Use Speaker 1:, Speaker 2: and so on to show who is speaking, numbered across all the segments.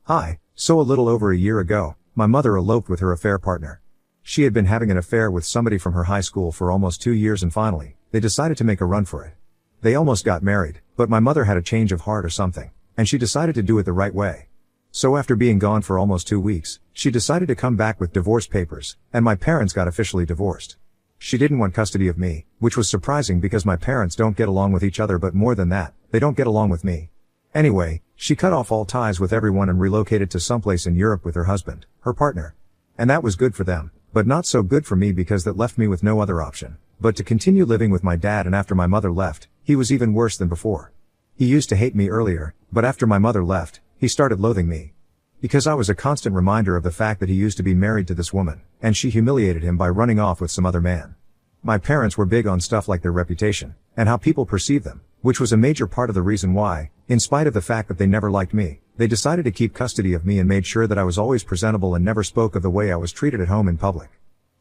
Speaker 1: Hi, so a little over a year ago, my mother eloped with her affair partner. She had been having an affair with somebody from her high school for almost 2 years and finally, they decided to make a run for it. They almost got married, but my mother had a change of heart or something, and she decided to do it the right way. So after being gone for almost 2 weeks, she decided to come back with divorce papers, and my parents got officially divorced. She didn't want custody of me, which was surprising because my parents don't get along with each other, but more than that, they don't get along with me. Anyway, she cut off all ties with everyone and relocated to someplace in Europe with her husband, her partner. And that was good for them, but not so good for me because that left me with no other option but to continue living with my dad. And after my mother left, he was even worse than before. He used to hate me earlier, but after my mother left, he started loathing me. Because I was a constant reminder of the fact that he used to be married to this woman, and she humiliated him by running off with some other man. My parents were big on stuff like their reputation, and how people perceive them, which was a major part of the reason why, in spite of the fact that they never liked me, they decided to keep custody of me and made sure that I was always presentable and never spoke of the way I was treated at home in public.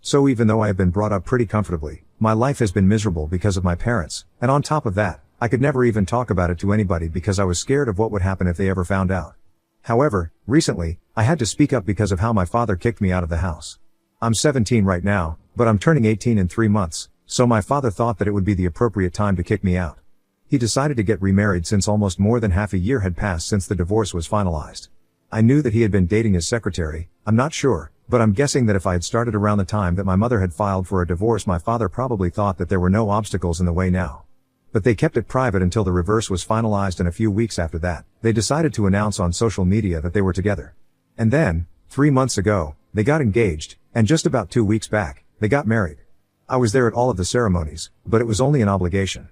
Speaker 1: So even though I have been brought up pretty comfortably, my life has been miserable because of my parents, and on top of that, I could never even talk about it to anybody because I was scared of what would happen if they ever found out. However, recently, I had to speak up because of how my father kicked me out of the house. I'm 17 right now, but I'm turning 18 in 3 months, so my father thought that it would be the appropriate time to kick me out. He decided to get remarried since almost more than half a year had passed since the divorce was finalized. I knew that he had been dating his secretary, I'm not sure, but I'm guessing that if I had started around the time that my mother had filed for a divorce, my father probably thought that there were no obstacles in the way now. But they kept it private until the reverse was finalized, and a few weeks after that, they decided to announce on social media that they were together. And then, 3 months ago, they got engaged, and just about 2 weeks back, they got married. I was there at all of the ceremonies, but it was only an obligation.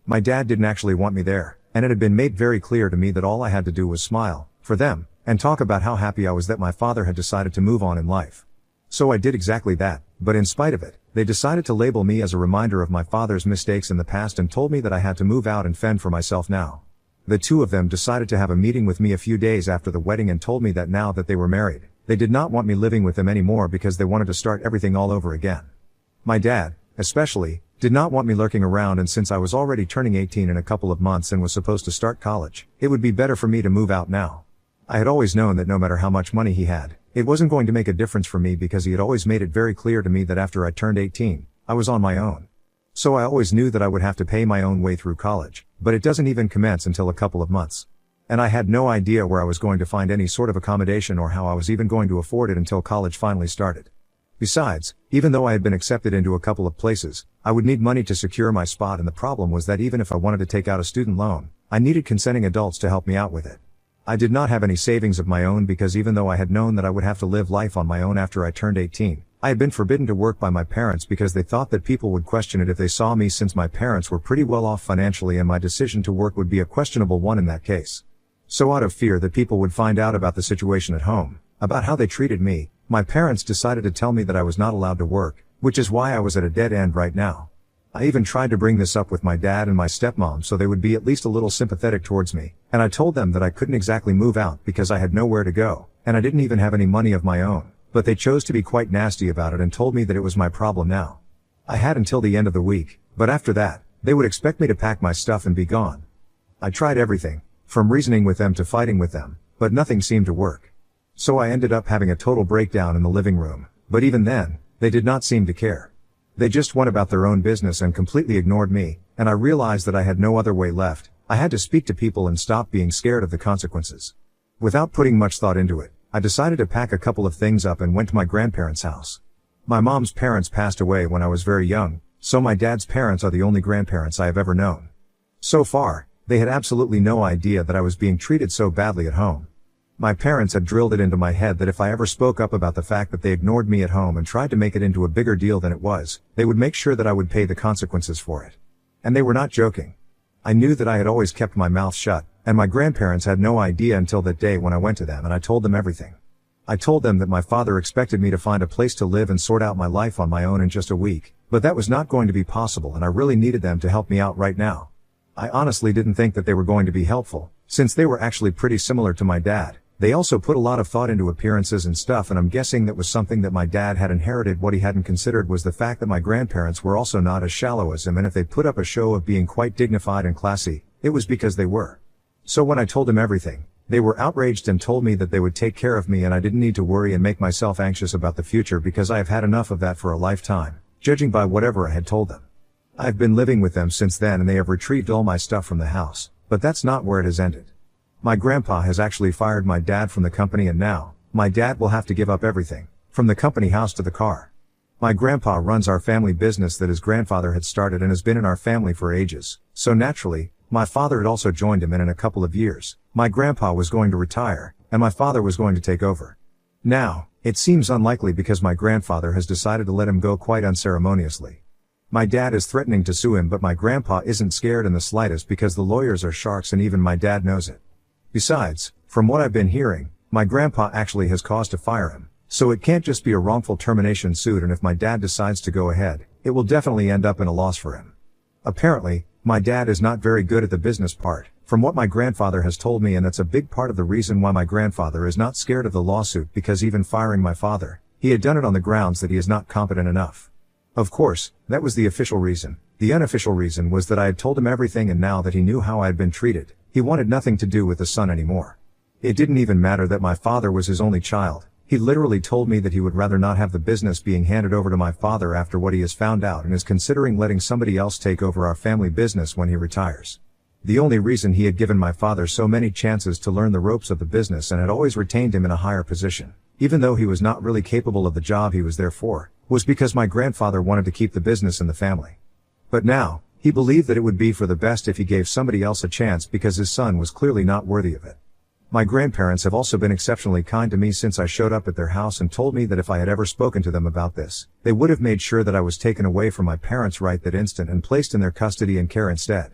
Speaker 1: My dad didn't actually want me there, and it had been made very clear to me that all I had to do was smile, for them, and talk about how happy I was that my father had decided to move on in life. So I did exactly that, but in spite of it, they decided to label me as a reminder of my father's mistakes in the past and told me that I had to move out and fend for myself now. The two of them decided to have a meeting with me a few days after the wedding and told me that now that they were married, they did not want me living with them anymore because they wanted to start everything all over again. My dad, especially, did not want me lurking around, and since I was already turning 18 in a couple of months and was supposed to start college, it would be better for me to move out now. I had always known that no matter how much money he had, it wasn't going to make a difference for me because he had always made it very clear to me that after I turned 18, I was on my own. So I always knew that I would have to pay my own way through college, but it doesn't even commence until a couple of months. And I had no idea where I was going to find any sort of accommodation or how I was even going to afford it until college finally started. Besides, even though I had been accepted into a couple of places, I would need money to secure my spot, and the problem was that even if I wanted to take out a student loan, I needed consenting adults to help me out with it. I did not have any savings of my own because even though I had known that I would have to live life on my own after I turned 18, I had been forbidden to work by my parents because they thought that people would question it if they saw me, since my parents were pretty well off financially and my decision to work would be a questionable one in that case. So out of fear that people would find out about the situation at home, about how they treated me, my parents decided to tell me that I was not allowed to work, which is why I was at a dead end right now. I even tried to bring this up with my dad and my stepmom so they would be at least a little sympathetic towards me, and I told them that I couldn't exactly move out because I had nowhere to go, and I didn't even have any money of my own, but they chose to be quite nasty about it and told me that it was my problem now. I had until the end of the week, but after that, they would expect me to pack my stuff and be gone. I tried everything, from reasoning with them to fighting with them, but nothing seemed to work. So I ended up having a total breakdown in the living room, but even then, they did not seem to care. They just went about their own business and completely ignored me, and I realized that I had no other way left. I had to speak to people and stop being scared of the consequences. Without putting much thought into it, I decided to pack a couple of things up and went to my grandparents' house. My mom's parents passed away when I was very young, so my dad's parents are the only grandparents I have ever known. So far, they had absolutely no idea that I was being treated so badly at home. My parents had drilled it into my head that if I ever spoke up about the fact that they ignored me at home and tried to make it into a bigger deal than it was, they would make sure that I would pay the consequences for it. And they were not joking. I knew that I had always kept my mouth shut, and my grandparents had no idea until that day when I went to them and I told them everything. I told them that my father expected me to find a place to live and sort out my life on my own in just a week, but that was not going to be possible, and I really needed them to help me out right now. I honestly didn't think that they were going to be helpful, since they were actually pretty similar to my dad. They also put a lot of thought into appearances and stuff, and I'm guessing that was something that my dad had inherited. What he hadn't considered was the fact that my grandparents were also not as shallow as him, and if they put up a show of being quite dignified and classy, it was because they were. So when I told him everything, They were outraged and told me that they would take care of me and I didn't need to worry and make myself anxious about the future because I have had enough of that for a lifetime, judging by whatever I had told them. I've been living with them since then and they have retrieved all my stuff from the house, but that's not where it has ended. My grandpa has actually fired my dad from the company and now, my dad will have to give up everything, from the company house to the car. My grandpa runs our family business that his grandfather had started and has been in our family for ages, so naturally, my father had also joined him and in a couple of years, my grandpa was going to retire, and my father was going to take over. Now, it seems unlikely because my grandfather has decided to let him go quite unceremoniously. My dad is threatening to sue him but my grandpa isn't scared in the slightest because the lawyers are sharks and even my dad knows it. Besides, from what I've been hearing, my grandpa actually has cause to fire him, so it can't just be a wrongful termination suit and if my dad decides to go ahead, it will definitely end up in a loss for him. Apparently, my dad is not very good at the business part, from what my grandfather has told me and that's a big part of the reason why my grandfather is not scared of the lawsuit because even firing my father, he had done it on the grounds that he is not competent enough. Of course, that was the official reason. The unofficial reason was that I had told him everything and now that he knew how I had been treated, he wanted nothing to do with the son anymore. It didn't even matter that my father was his only child. He literally told me that he would rather not have the business being handed over to my father after what he has found out and is considering letting somebody else take over our family business when he retires. The only reason he had given my father so many chances to learn the ropes of the business and had always retained him in a higher position, even though he was not really capable of the job he was there for, was because my grandfather wanted to keep the business in the family. But now, he believed that it would be for the best if he gave somebody else a chance because his son was clearly not worthy of it. My grandparents have also been exceptionally kind to me since I showed up at their house and told me that if I had ever spoken to them about this, they would have made sure that I was taken away from my parents right that instant and placed in their custody and care instead.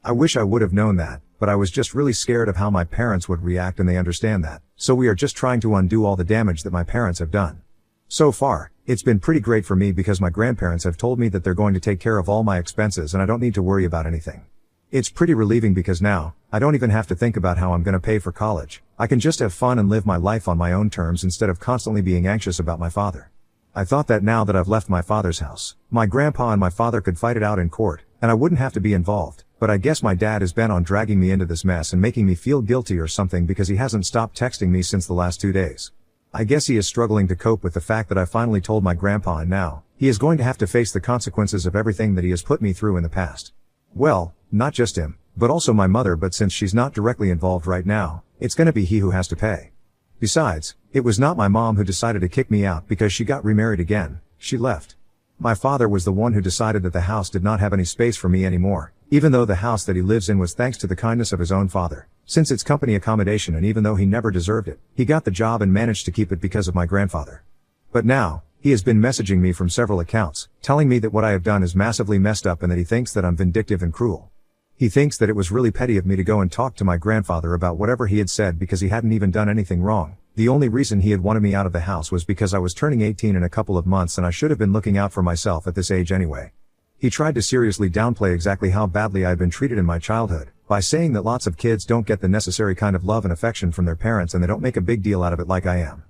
Speaker 1: I wish I would have known that, but I was just really scared of how my parents would react and they understand that, so we are just trying to undo all the damage that my parents have done. So far, it's been pretty great for me because my grandparents have told me that they're going to take care of all my expenses and I don't need to worry about anything. It's pretty relieving because now, I don't even have to think about how I'm gonna pay for college. I can just have fun and live my life on my own terms instead of constantly being anxious about my father. I thought that now that I've left my father's house, my grandpa and my father could fight it out in court, and I wouldn't have to be involved, but I guess my dad is bent on dragging me into this mess and making me feel guilty or something because he hasn't stopped texting me since the last 2 days. I guess he is struggling to cope with the fact that I finally told my grandpa and now, he is going to have to face the consequences of everything that he has put me through in the past. Well, not just him, but also my mother, but since she's not directly involved right now, it's gonna be he who has to pay. Besides, it was not my mom who decided to kick me out because she got remarried again, she left. My father was the one who decided that the house did not have any space for me anymore, even though the house that he lives in was thanks to the kindness of his own father, since it's company accommodation and even though he never deserved it, he got the job and managed to keep it because of my grandfather. But now, he has been messaging me from several accounts, telling me that what I have done is massively messed up and that he thinks that I'm vindictive and cruel. He thinks that it was really petty of me to go and talk to my grandfather about whatever he had said because he hadn't even done anything wrong. The only reason he had wanted me out of the house was because I was turning 18 in a couple of months and I should have been looking out for myself at this age anyway. He tried to seriously downplay exactly how badly I had been treated in my childhood, by saying that lots of kids don't get the necessary kind of love and affection from their parents and they don't make a big deal out of it like I am.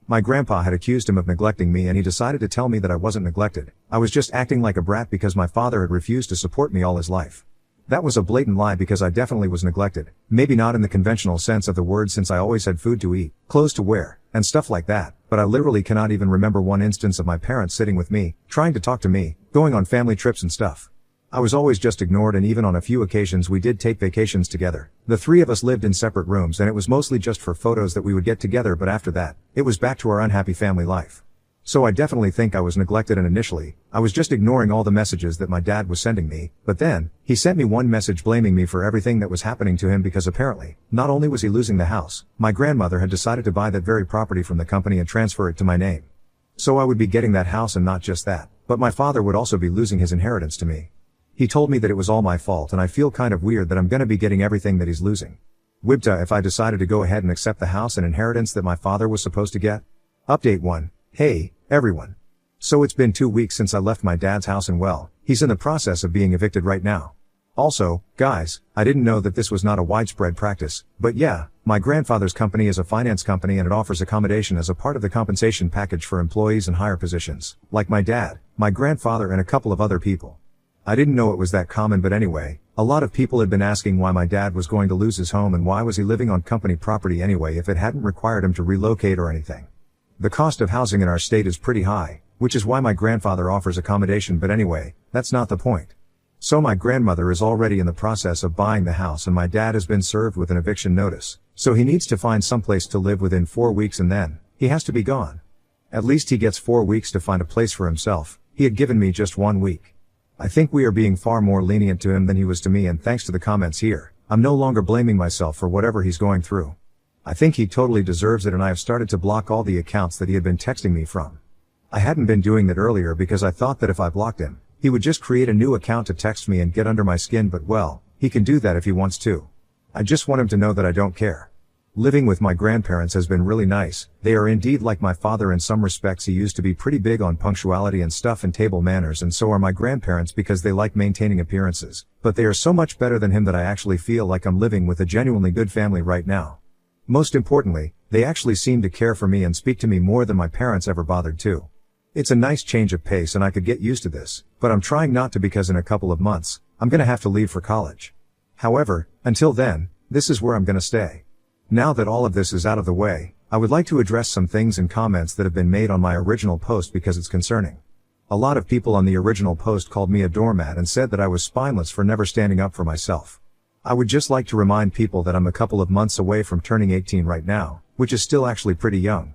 Speaker 1: My grandpa had accused him of neglecting me and he decided to tell me that I wasn't neglected. I was just acting like a brat because my father had refused to support me all his life. That was a blatant lie because I definitely was neglected, maybe not in the conventional sense of the word since I always had food to eat, clothes to wear, and stuff like that, but I literally cannot even remember one instance of my parents sitting with me, trying to talk to me, going on family trips and stuff. I was always just ignored and even on a few occasions we did take vacations together. The three of us lived in separate rooms and it was mostly just for photos that we would get together but after that, it was back to our unhappy family life. So I definitely think I was neglected and initially, I was just ignoring all the messages that my dad was sending me, but then, he sent me one message blaming me for everything that was happening to him because apparently, not only was he losing the house, my grandmother had decided to buy that very property from the company and transfer it to my name. So I would be getting that house and not just that, but my father would also be losing his inheritance to me. He told me that it was all my fault and I feel kind of weird that I'm gonna be getting everything that he's losing. Wibta if I decided to go ahead and accept the house and inheritance that my father was supposed to get. Update 1. Hey, everyone. So it's been 2 weeks since I left my dad's house and well, he's in the process of being evicted right now. Also, guys, I didn't know that this was not a widespread practice, but yeah, my grandfather's company is a finance company and it offers accommodation as a part of the compensation package for employees in higher positions, like my dad, my grandfather and a couple of other people. I didn't know it was that common but anyway, A lot of people had been asking why my dad was going to lose his home and why was he living on company property anyway if it hadn't required him to relocate or anything. The cost of housing in our state is pretty high, which is why my grandfather offers accommodation, but anyway, that's not the point. So my grandmother is already in the process of buying the house and my dad has been served with an eviction notice, so he needs to find someplace to live within 4 weeks and then he has to be gone. At least he gets 4 weeks to find a place for himself. He had given me just 1 week. I think we are being far more lenient to him than he was to me, and thanks to the comments here, I'm no longer blaming myself for whatever he's going through. I think he totally deserves it, and I have started to block all the accounts that he had been texting me from. I hadn't been doing that earlier because I thought that if I blocked him, he would just create a new account to text me and get under my skin, but well, he can do that if he wants to. I just want him to know that I don't care. Living with my grandparents has been really nice. They are indeed like my father in some respects. He used to be pretty big on punctuality and stuff and table manners, and so are my grandparents because they like maintaining appearances, but they are so much better than him that I actually feel like I'm living with a genuinely good family right now. Most importantly, they actually seem to care for me and speak to me more than my parents ever bothered to. It's a nice change of pace and I could get used to this, but I'm trying not to because in a couple of months, I'm gonna have to leave for college. However, until then, this is where I'm gonna stay. Now that all of this is out of the way, I would like to address some things and comments that have been made on my original post because it's concerning. A lot of people on the original post called me a doormat and said that I was spineless for never standing up for myself. I would just like to remind people that I'm a couple of months away from turning 18 right now, which is still actually pretty young.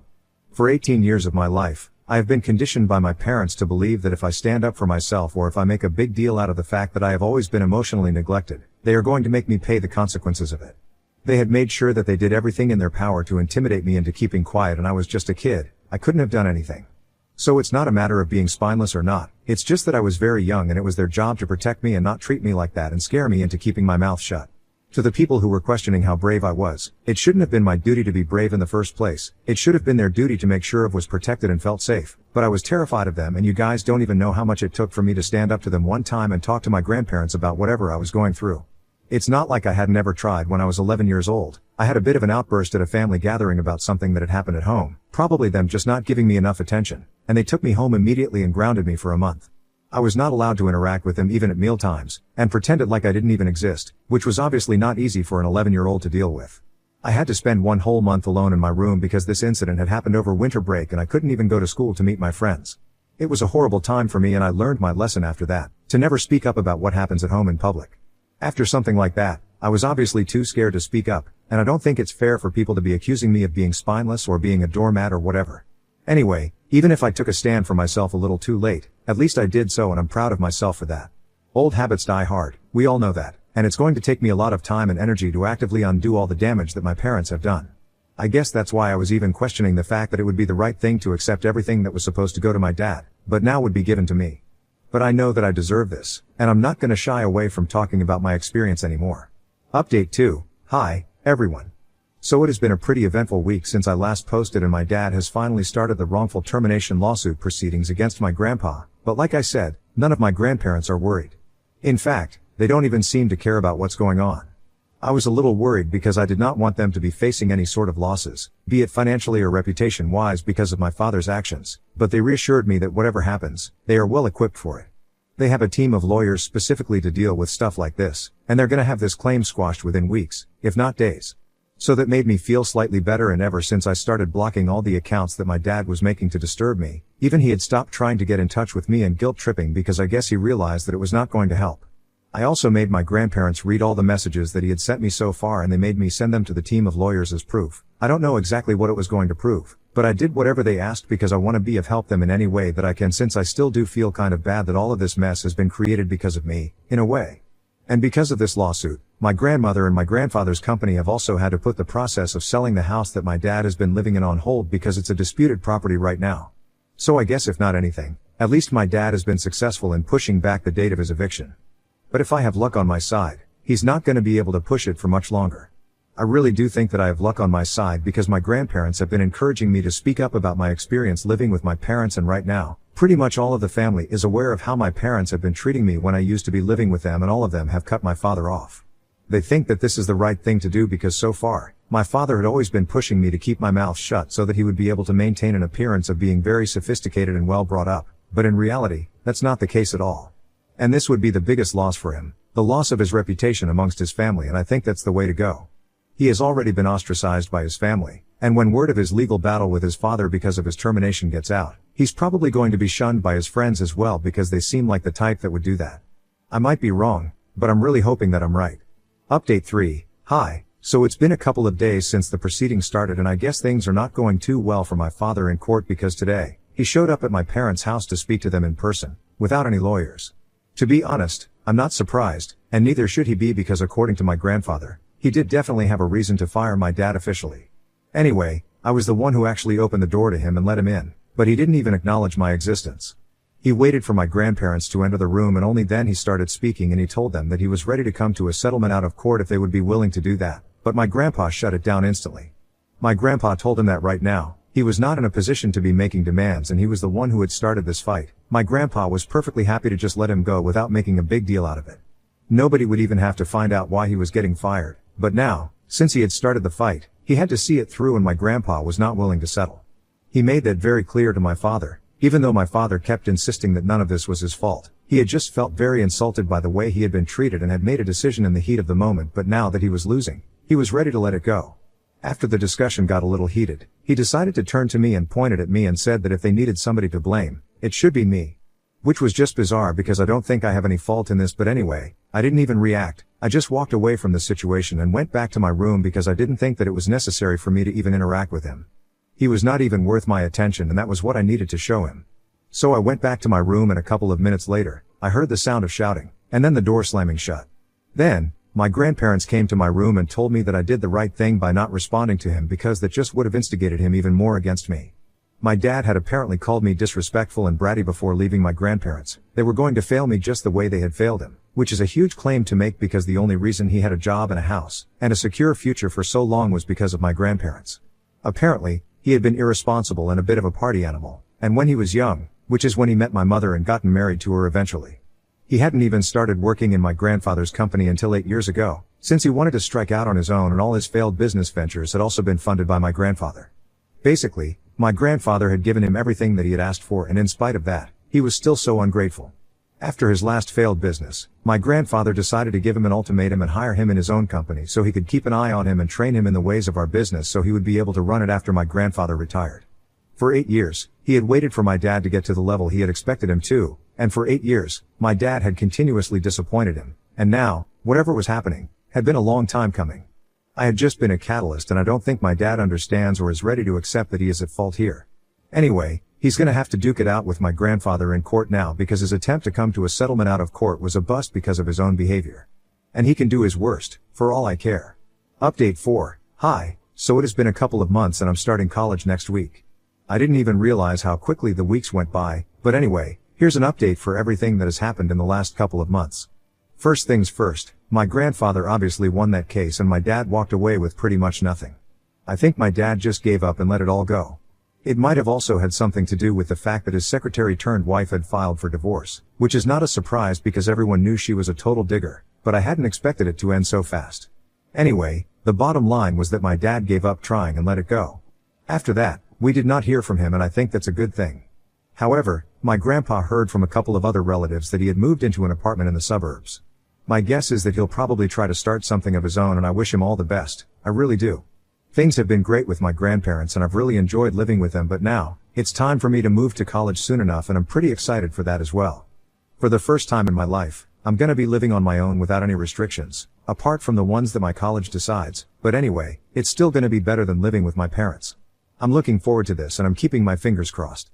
Speaker 1: For 18 years of my life, I have been conditioned by my parents to believe that if I stand up for myself or if I make a big deal out of the fact that I have always been emotionally neglected, they are going to make me pay the consequences of it. They had made sure that they did everything in their power to intimidate me into keeping quiet, and I was just a kid. I couldn't have done anything. So it's not a matter of being spineless or not, it's just that I was very young and it was their job to protect me and not treat me like that and scare me into keeping my mouth shut. To the people who were questioning how brave I was, it shouldn't have been my duty to be brave in the first place. It should have been their duty to make sure I was protected and felt safe, but I was terrified of them, and you guys don't even know how much it took for me to stand up to them one time and talk to my grandparents about whatever I was going through. It's not like I had never tried. When I was 11 years old, I had a bit of an outburst at a family gathering about something that had happened at home, probably them just not giving me enough attention, and they took me home immediately and grounded me for a month. I was not allowed to interact with them even at meal times, and pretended like I didn't even exist, which was obviously not easy for an 11-year-old to deal with. I had to spend 1 whole month alone in my room because this incident had happened over winter break and I couldn't even go to school to meet my friends. It was a horrible time for me, and I learned my lesson after that, to never speak up about what happens at home in public. After something like that, I was obviously too scared to speak up, and I don't think it's fair for people to be accusing me of being spineless or being a doormat or whatever. Anyway, even if I took a stand for myself a little too late, at least I did so, and I'm proud of myself for that. Old habits die hard, we all know that, and it's going to take me a lot of time and energy to actively undo all the damage that my parents have done. I guess that's why I was even questioning the fact that it would be the right thing to accept everything that was supposed to go to my dad, but now would be given to me. But I know that I deserve this, and I'm not gonna shy away from talking about my experience anymore. Update 2. Hi, everyone. So it has been a pretty eventful week since I last posted, and my dad has finally started the wrongful termination lawsuit proceedings against my grandpa, but like I said, none of my grandparents are worried. In fact, they don't even seem to care about what's going on. I was a little worried because I did not want them to be facing any sort of losses, be it financially or reputation-wise, because of my father's actions, but they reassured me that whatever happens, they are well equipped for it. They have a team of lawyers specifically to deal with stuff like this, and they're gonna have this claim squashed within weeks, if not days. So that made me feel slightly better, and ever since I started blocking all the accounts that my dad was making to disturb me, even he had stopped trying to get in touch with me and guilt tripping because I guess he realized that it was not going to help. I also made my grandparents read all the messages that he had sent me so far, and they made me send them to the team of lawyers as proof. I don't know exactly what it was going to prove, but I did whatever they asked because I want to be of help them in any way that I can, since I still do feel kind of bad that all of this mess has been created because of me, in a way. And because of this lawsuit, my grandmother and my grandfather's company have also had to put the process of selling the house that my dad has been living in on hold because it's a disputed property right now. So I guess if not anything, at least my dad has been successful in pushing back the date of his eviction. But if I have luck on my side, he's not going to be able to push it for much longer. I really do think that I have luck on my side because my grandparents have been encouraging me to speak up about my experience living with my parents, and right now, pretty much all of the family is aware of how my parents have been treating me when I used to be living with them, and all of them have cut my father off. They think that this is the right thing to do because so far, my father had always been pushing me to keep my mouth shut so that he would be able to maintain an appearance of being very sophisticated and well brought up, but in reality, that's not the case at all. And this would be the biggest loss for him, The loss of his reputation amongst his family, and I think that's the way to go. He has already been ostracized by his family, and when word of his legal battle with his father because of his termination gets out, he's probably going to be shunned by his friends as well because they seem like the type that would do that. I might be wrong, but I'm really hoping that I'm right. Update 3. Hi. So it's been a couple of days since the proceedings started, and I guess things are not going too well for my father in court because today, he showed up at my parents' house to speak to them in person, without any lawyers. To be honest, I'm not surprised, and neither should he be because according to my grandfather, he did definitely have a reason to fire my dad officially. Anyway, I was the one who actually opened the door to him and let him in, but he didn't even acknowledge my existence. He waited for my grandparents to enter the room and only then he started speaking, and he told them that he was ready to come to a settlement out of court if they would be willing to do that, but my grandpa shut it down instantly. My grandpa told him that right now, he was not in a position to be making demands and he was the one who had started this fight. My grandpa was perfectly happy to just let him go without making a big deal out of it. Nobody would even have to find out why he was getting fired, but now, since he had started the fight, he had to see it through, and my grandpa was not willing to settle. He made that very clear to my father, even though my father kept insisting that none of this was his fault. He had just felt very insulted by the way he had been treated and had made a decision in the heat of the moment, but now that he was losing, he was ready to let it go. After the discussion got a little heated, he decided to turn to me and pointed at me and said that if they needed somebody to blame, it should be me. Which was just bizarre because I don't think I have any fault in this, but anyway, I didn't even react. I just walked away from the situation and went back to my room because I didn't think that it was necessary for me to even interact with him. He was not even worth my attention, and that was what I needed to show him. So I went back to my room, and a couple of minutes later, I heard the sound of shouting, and then the door slamming shut. Then, my grandparents came to my room and told me that I did the right thing by not responding to him because that just would have instigated him even more against me. My dad had apparently called me disrespectful and bratty before leaving my grandparents. They were going to fail me just the way they had failed him, which is a huge claim to make because the only reason he had a job and a house, and a secure future for so long was because of my grandparents. Apparently, he had been irresponsible and a bit of a party animal, and when he was young, which is when he met my mother and gotten married to her eventually. He hadn't even started working in my grandfather's company until 8 years ago, since he wanted to strike out on his own, and all his failed business ventures had also been funded by my grandfather. Basically, my grandfather had given him everything that he had asked for, and in spite of that, he was still so ungrateful. After his last failed business, my grandfather decided to give him an ultimatum and hire him in his own company so he could keep an eye on him and train him in the ways of our business so he would be able to run it after my grandfather retired. For 8 years, he had waited for my dad to get to the level he had expected him to, and for 8 years, my dad had continuously disappointed him, and now, whatever was happening, had been a long time coming. I had just been a catalyst, and I don't think my dad understands or is ready to accept that he is at fault here. Anyway, he's gonna have to duke it out with my grandfather in court now because his attempt to come to a settlement out of court was a bust because of his own behavior. And he can do his worst, for all I care. Update 4. Hi. So it has been a couple of months and I'm starting college next week. I didn't even realize how quickly the weeks went by, but anyway, here's an update for everything that has happened in the last couple of months. First things first, my grandfather obviously won that case and my dad walked away with pretty much nothing. I think my dad just gave up and let it all go. It might have also had something to do with the fact that his secretary-turned-wife had filed for divorce, which is not a surprise because everyone knew she was a total digger, but I hadn't expected it to end so fast. Anyway, the bottom line was that my dad gave up trying and let it go. After that, we did not hear from him, and I think that's a good thing. However, my grandpa heard from a couple of other relatives that he had moved into an apartment in the suburbs. My guess is that he'll probably try to start something of his own, and I wish him all the best, I really do. Things have been great with my grandparents and I've really enjoyed living with them, but now, it's time for me to move to college soon enough, and I'm pretty excited for that as well. For the first time in my life, I'm gonna be living on my own without any restrictions, apart from the ones that my college decides, but anyway, it's still gonna be better than living with my parents. I'm looking forward to this and I'm keeping my fingers crossed.